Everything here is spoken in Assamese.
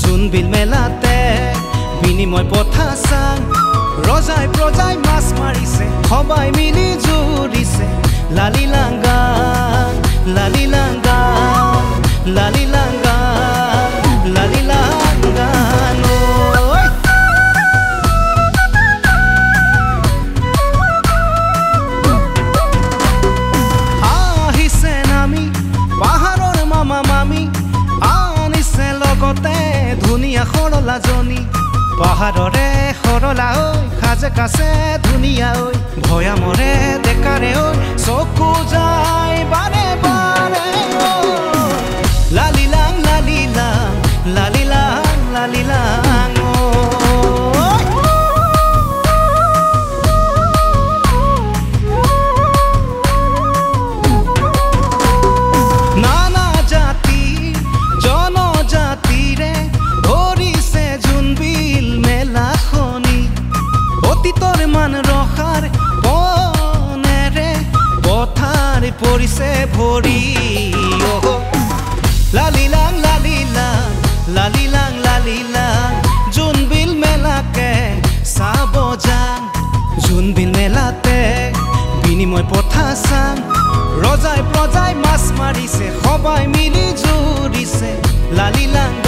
জোনবিল মেলাতে বিনিময় পথা চাং ৰজাই প্ৰজাই মাছ মাৰিছে সবাই মিলি জুৰিছে লালি লাংগা লালি লাংগা লালি লাংগা লালি লাংগা আহিছে নামি পাহাৰৰ মামা মামি আনিছে লগতে ধুনীয়া সৰলাজনী পাহাৰৰে সৰলা ঐ সাজে কাছে ধুনীয়া ঐ ভয়ামৰে ডেকাৰে ঐ চকু যায় বাৰে বাৰে লালি লাং লালি লাং লালি লাং লালি লাং নানা জাতি জনজাতিৰে ধৰিছে জোনবিল মেলাখনি অতীতৰ মান ৰখাৰ বনেৰে পথাৰ পৰিছে ভৰি লালি লাং লালি লাং লালি লাং লালি লাং জোনবিল মেলাকে চাব যাম জোনবিল মেলাতে বিনিময় পথা চাম ৰজাই প্ৰজাই মাছ মাৰিছে সবাই মিলি জুৰিছে লালি লাং